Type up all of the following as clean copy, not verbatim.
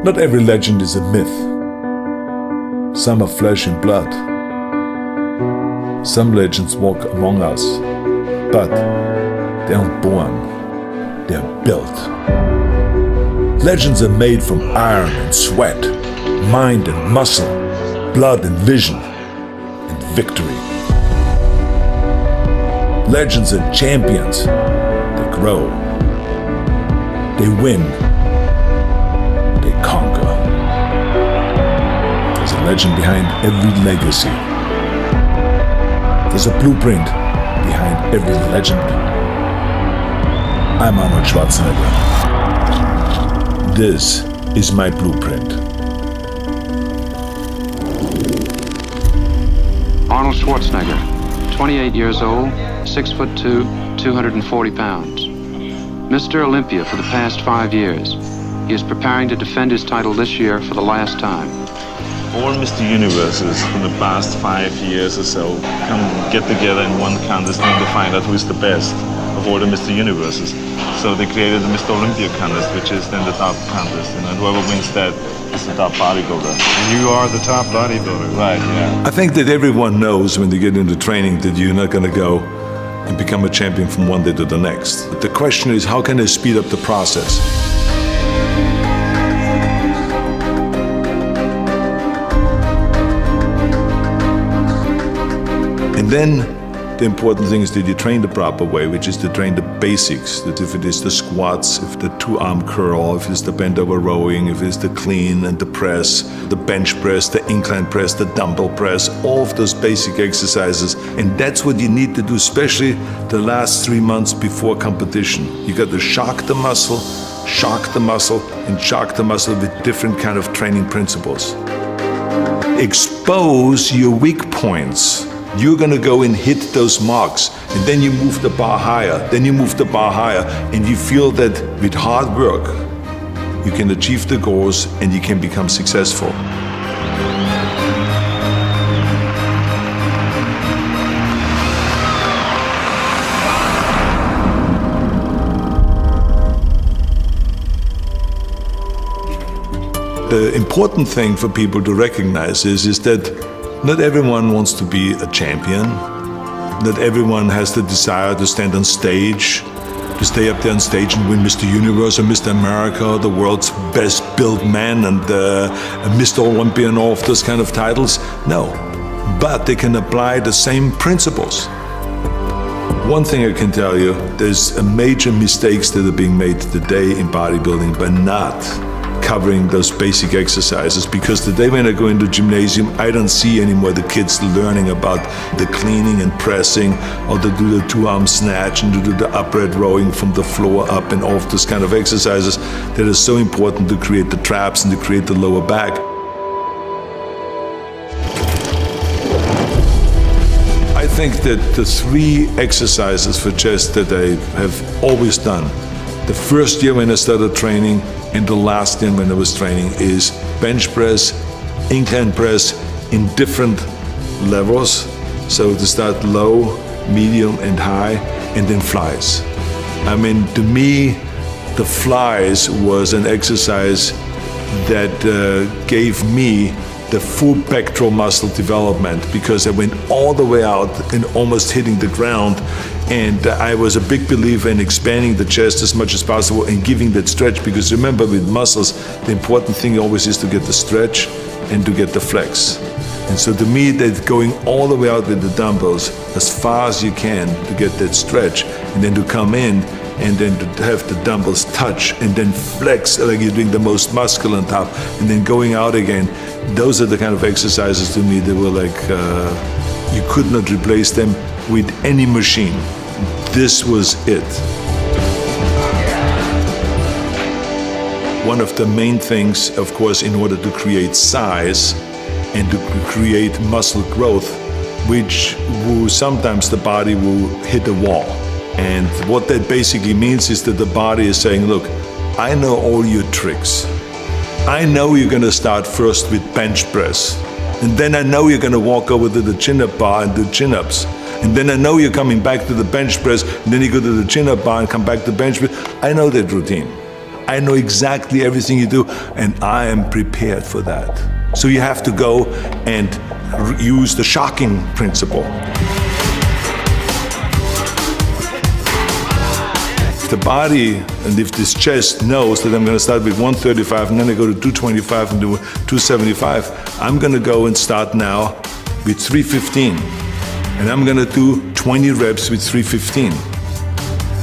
Not every legend is a myth. Some are flesh and blood. Some legends walk among us, but they aren't born, they're built. Legends are made from iron and sweat, mind and muscle, blood and vision, and victory. Legends are champions. They grow. They win. They conquer. There's a legend behind every legacy. There's a blueprint behind every legend. I'm Arnold Schwarzenegger. This is my blueprint. Arnold Schwarzenegger, 28 years old, 6'2", 240 pounds. Mr. Olympia for the past 5 years. He is preparing to defend his title this year for the last time. All Mr. Universes for the past 5 years or so come get together in one contest and to find out who is the best of all the Mr. Universes. So they created the Mr. Olympia contest, which is then the top contest, and whoever wins that is the top bodybuilder. And you are the top bodybuilder. Right, yeah. I think that everyone knows when they get into training that you're not going to go and become a champion from one day to the next. But the question is, how can they speed up the process? And then the important thing is that you train the proper way, which is to train the basics. That if it is the squats, if the two-arm curl, if it's the bent over rowing, if it's the clean and the press, the bench press, the incline press, the dumbbell press, all of those basic exercises. And that's what you need to do, especially the last 3 months before competition. You got to shock the muscle, and shock the muscle with different kind of training principles. Expose your weak points. You're gonna go and hit those marks, and then you move the bar higher, and you feel that with hard work, you can achieve the goals and you can become successful. The important thing for people to recognize is that not everyone wants to be a champion. Not everyone has the desire to stand on stage, to stay up there on stage and win Mr. Universe or Mr. America, or the world's best built man and Mr. Olympia and all of those kind of titles. No, but they can apply the same principles. One thing I can tell you, there's major mistakes that are being made today in bodybuilding by not covering those basic exercises, because today when I go into gymnasium, I don't see anymore the kids learning about the cleaning and pressing, or to do the two-arm snatch and to do the upright rowing from the floor up and all of those kind of exercises that are so important to create the traps and to create the lower back. I think that the 3 exercises for chest that I have always done, the first year when I started training and the last year when I was training, is bench press, incline press in different levels. So to start low, medium and high, and then flies. I mean, to me, the flies was an exercise that gave me the full pectoral muscle development, because I went all the way out and almost hitting the ground. And I was a big believer in expanding the chest as much as possible and giving that stretch, because remember, with muscles, the important thing always is to get the stretch and to get the flex. And so to me, that going all the way out with the dumbbells as far as you can to get that stretch, and then to come in and then to have the dumbbells touch and then flex like you're doing the most muscle on top, and then going out again. Those are the kind of exercises to me that were like, you could not replace them with any machine. This was it. One of the main things, of course, in order to create size and to create muscle growth, which will sometimes the body will hit a wall. And what that basically means is that the body is saying, look, I know all your tricks. I know you're gonna start first with bench press. And then I know you're gonna walk over to the chin-up bar and do chin-ups. And then I know you're coming back to the bench press, and then you go to the chin-up bar and come back to bench press. I know that routine. I know exactly everything you do, and I am prepared for that. So you have to go and use the shocking principle. If the body and if this chest knows that I'm going to start with 135 and then I go to 225 and do 275, I'm going to go and start now with 315. And I'm going to do 20 reps with 315.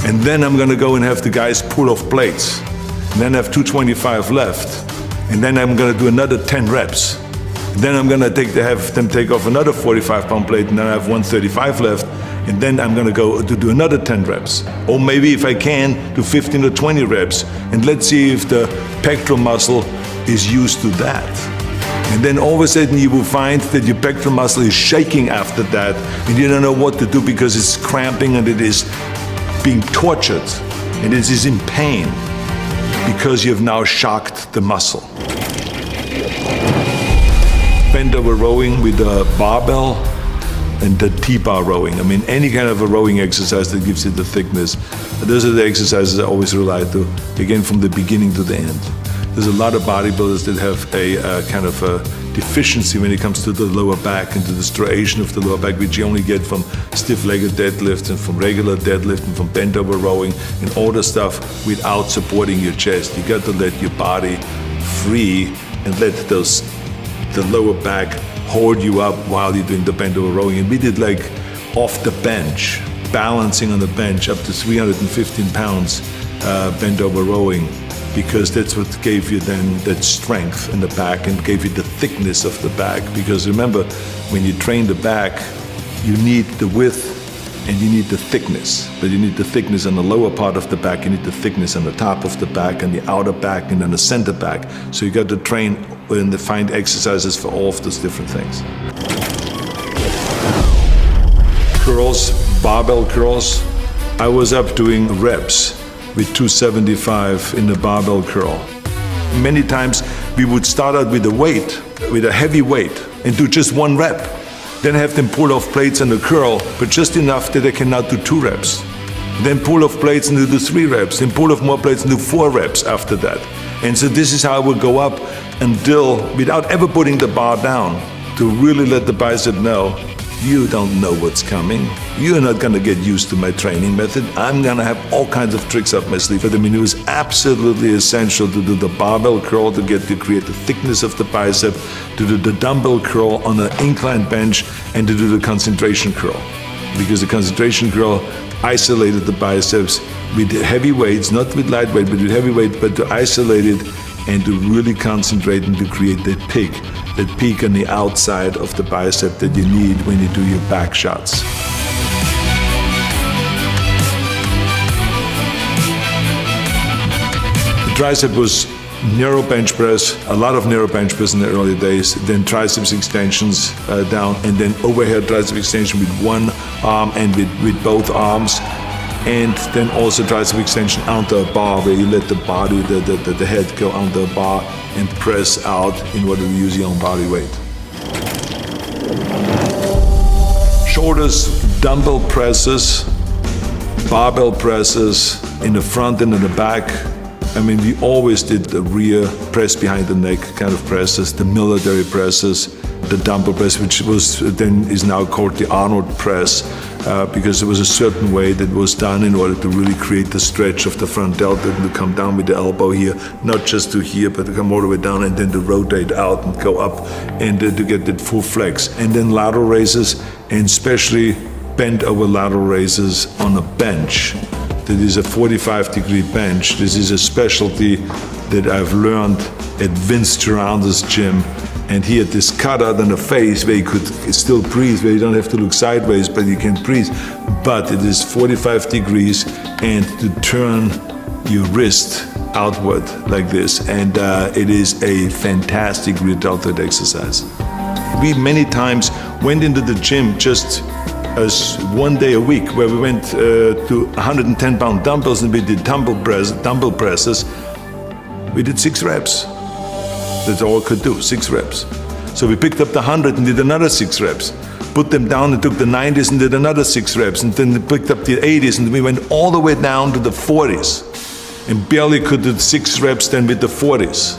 And then I'm going to go and have the guys pull off plates. And then I have 225 left. And then I'm going to do another 10 reps. And then I'm going to have them take off another 45-pound plate, and then I have 135 left. And then I'm going to go to do another 10 reps. Or maybe if I can, do 15 or 20 reps. And let's see if the pectoral muscle is used to that. And then all of a sudden you will find that your pectoral muscle is shaking after that, and you don't know what to do because it's cramping and it is being tortured and it is in pain because you have now shocked the muscle. Bend over rowing with a barbell and the T-bar rowing. I mean, any kind of a rowing exercise that gives you the thickness. Those are the exercises I always rely to, again, from the beginning to the end. There's a lot of bodybuilders that have a kind of a deficiency when it comes to the lower back and to the striation of the lower back, which you only get from stiff-legged deadlift and from regular deadlift and from bent over rowing and all the stuff without supporting your chest. You got to let your body free and let the lower back hold you up while you're doing the bent over rowing. And we did like off the bench, balancing on the bench up to 315 pounds bent over rowing, because that's what gave you then that strength in the back and gave you the thickness of the back. Because remember, when you train the back, you need the width and you need the thickness. But you need the thickness on the lower part of the back, you need the thickness on the top of the back and the outer back and then the center back. So you got to train and find exercises for all of those different things. Curls, barbell curls. I was up doing reps with 275 in the barbell curl. Many times we would start out with a heavy weight, and do just one rep. Then have them pull off plates on the curl, but just enough that they can now do 2 reps. Then pull off plates and do 3 reps, then pull off more plates and do 4 reps after that. And so this is how I would go up until, without ever putting the bar down, to really let the bicep know, you don't know what's coming. You're not gonna get used to my training method. I'm gonna have all kinds of tricks up my sleeve. But I mean, it was absolutely essential to do the barbell curl to create the thickness of the bicep, to do the dumbbell curl on an incline bench, and to do the concentration curl. Because the concentration curl isolated the biceps with heavy weights, not with light weight, but with heavy weight, but to isolate it and to really concentrate and to create that peak on the outside of the bicep that you need when you do your back shots. The tricep was narrow bench press, a lot of narrow bench press in the early days, then triceps extensions down, and then overhead tricep extension with one arm and with both arms. And then also tricep extension onto a bar, where you let the body, the head go onto a bar and press out in order to use your own body weight. Shoulders, dumbbell presses, barbell presses in the front and in the back. I mean, we always did the rear press behind the neck kind of presses, the military presses, the dumbbell press, which is now called the Arnold press, because there was a certain way that was done in order to really create the stretch of the front delta and to come down with the elbow here, not just to here, but to come all the way down and then to rotate out and go up and to get that full flex. And then lateral raises, and especially bent over lateral raises on a bench. That is a 45-degree bench. This is a specialty that I've learned at Vince Gironda's gym. And he had this cutout on the face where you could still breathe, where you don't have to look sideways, but you can breathe. But it is 45 degrees, and to turn your wrist outward like this. And it is a fantastic rear deltoid exercise. We many times went into the gym just as one day a week, where we went to 110-pound dumbbells and we did dumbbell presses. We did 6 reps. That's all I could do, 6 reps. So we picked up the 100 and did another 6 reps. Put them down and took the 90s and did another 6 reps. And then we picked up the 80s and we went all the way down to the 40s. and barely could do 6 reps then with the 40s.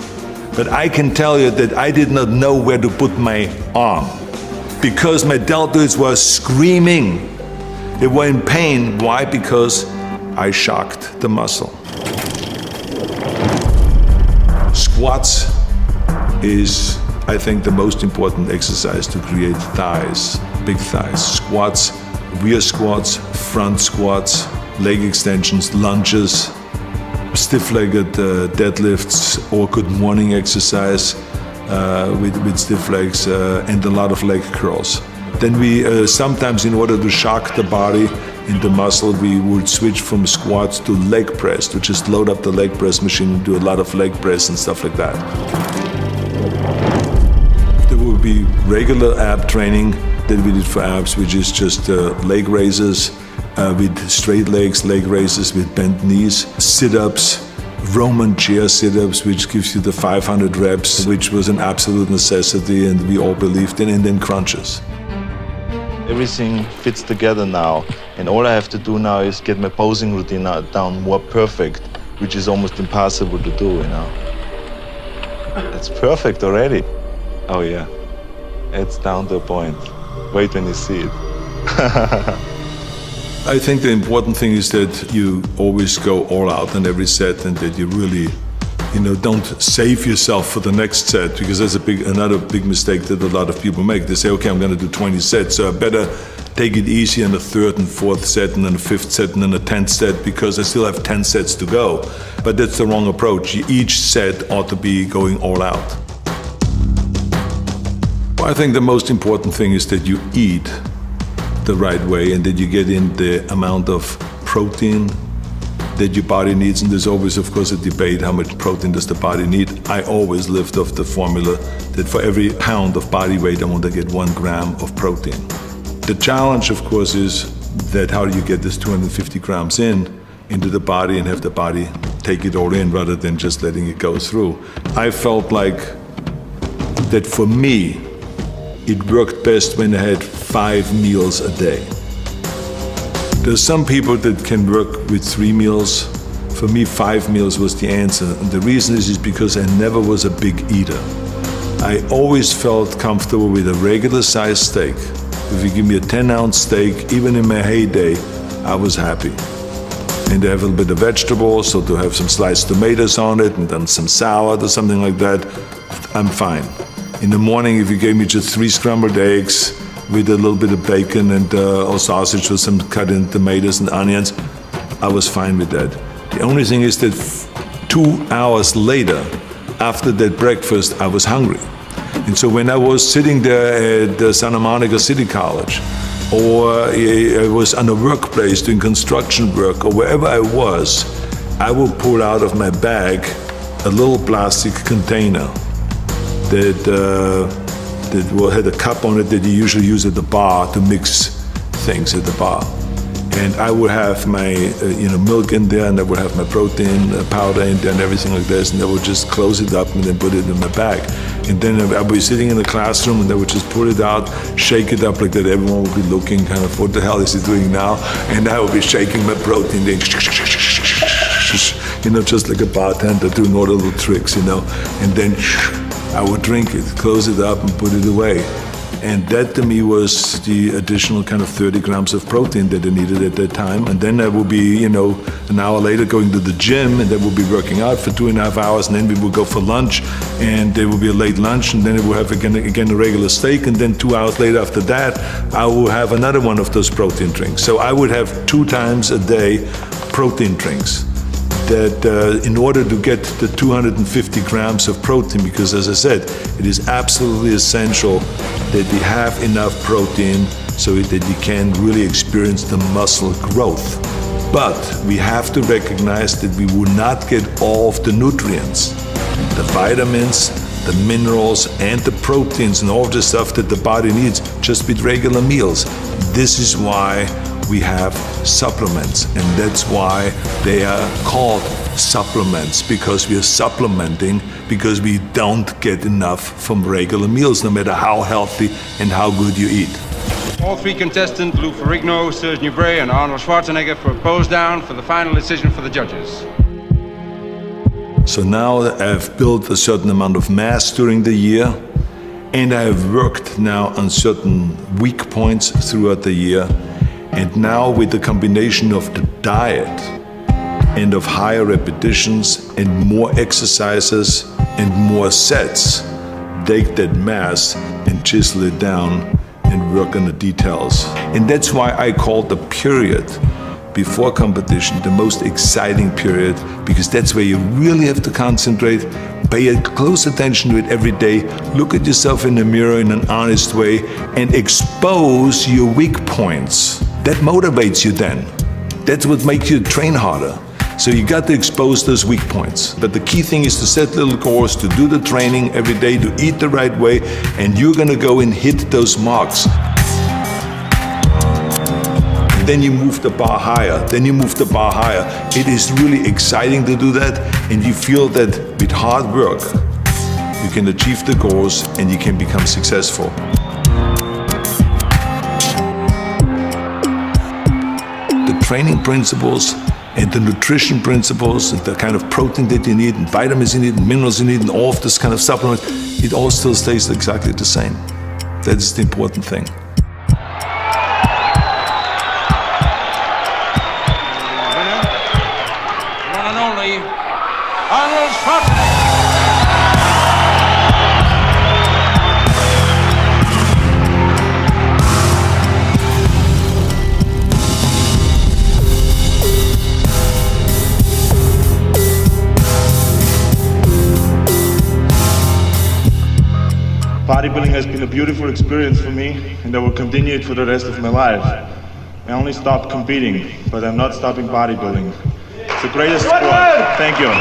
But I can tell you that I did not know where to put my arm because my deltoids were screaming. They were in pain. Why? Because I shocked the muscle. Squats is, I think, the most important exercise to create thighs, big thighs. Squats, rear squats, front squats, leg extensions, lunges, stiff-legged deadlifts, or good morning exercise with stiff legs, and a lot of leg curls. Then we sometimes, in order to shock the body in the muscle, we would switch from squats to leg press, to just load up the leg press machine and do a lot of leg press and stuff like that. There would be regular ab training that we did for abs, which is just leg raises with straight legs, leg raises with bent knees, sit-ups, Roman chair sit-ups, which gives you the 500 reps, which was an absolute necessity and we all believed in, and then crunches. Everything fits together now, and all I have to do now is get my posing routine down more perfect, which is almost impossible to do, you know. It's perfect already. Oh yeah, it's down to a point. Wait when you see it. I think the important thing is that you always go all out on every set, and that you really, don't save yourself for the next set, because that's another big mistake that a lot of people make. They say, okay, I'm going to do 20 sets, so I better take it easy in the 3rd and 4th set, and then the 5th set, and then the 10th set, because I still have 10 sets to go. But that's the wrong approach. Each set ought to be going all out. Well, I think the most important thing is that you eat the right way, and that you get in the amount of protein that your body needs. And there's always, of course, a debate, how much protein does the body need? I always lived off the formula that for every pound of body weight, I want to get 1 gram of protein. The challenge, of course, is that how do you get this 250 grams into the body and have the body take it all in rather than just letting it go through. I felt like that for me, it worked best when I had 5 meals a day. There's some people that can work with 3 meals. For me, 5 meals was the answer. And the reason is because I never was a big eater. I always felt comfortable with a regular sized steak. If you give me a 10-ounce steak, even in my heyday, I was happy. And to have a little bit of vegetables, so to have some sliced tomatoes on it, and then some salad or something like that, I'm fine. In the morning, if you gave me just 3 scrambled eggs with a little bit of bacon and or sausage with some cut in tomatoes and onions, I was fine with that. The only thing is that 2 hours later, after that breakfast, I was hungry. And so when I was sitting there at Santa Monica City College, or I was on a workplace doing construction work, or wherever I was, I would pull out of my bag a little plastic container that had a cup on it that you usually use at the bar to mix things at the bar. And I would have my milk in there, and I would have my protein powder in there and everything like this, and I would just close it up and then put it in my bag. And then I would be sitting in the classroom, and I would just pull it out, shake it up like that. Everyone would be looking kind of, what the hell is he doing now? And I would be shaking my protein, then just like a bartender doing all the little tricks, and then I would drink it, close it up, and put it away. And that to me was the additional kind of 30 grams of protein that I needed at that time. And then I would be, an hour later going to the gym, and then we'll be working out for 2.5 hours, and then we would go for lunch, and there will be a late lunch, and then I will have again a regular steak, and then 2 hours later after that, I will have another one of those protein drinks. So I would have 2 times a day protein drinks. That in order to get the 250 grams of protein, because as I said, it is absolutely essential that we have enough protein so that you can really experience the muscle growth. But we have to recognize that we will not get all of the nutrients, the vitamins, the minerals, and the proteins, and all of the stuff that the body needs just with regular meals. This is why we have supplements, and that's why they are called supplements, because we are supplementing because we don't get enough from regular meals, no matter how healthy and how good you eat. All 3 contestants, Lou Ferrigno, Serge Nubret, and Arnold Schwarzenegger, for a pose down for the final decision for the judges. So now I've built a certain amount of mass during the year, and I have worked now on certain weak points throughout the year. And now with the combination of the diet and of higher repetitions and more exercises and more sets, take that mass and chisel it down and work on the details. And that's why I call the period before competition the most exciting period, because that's where you really have to concentrate, pay a close attention to it every day, look at yourself in the mirror in an honest way, and expose your weak points. That motivates you then. That's what makes you train harder. So you got to expose those weak points. But the key thing is to set little goals, to do the training every day, to eat the right way, and you're gonna go and hit those marks. Then you move the bar higher, then you move the bar higher. It is really exciting to do that, and you feel that with hard work, you can achieve the goals and you can become successful. The training principles and the nutrition principles and the kind of protein that you need and vitamins you need and minerals you need and all of this kind of supplements, it all still stays exactly the same. That is the important thing. Schwarzenegger. Bodybuilding has been a beautiful experience for me, and I will continue it for the rest of my life. I only stopped competing, but I'm not stopping bodybuilding. It's the greatest sport. Thank you.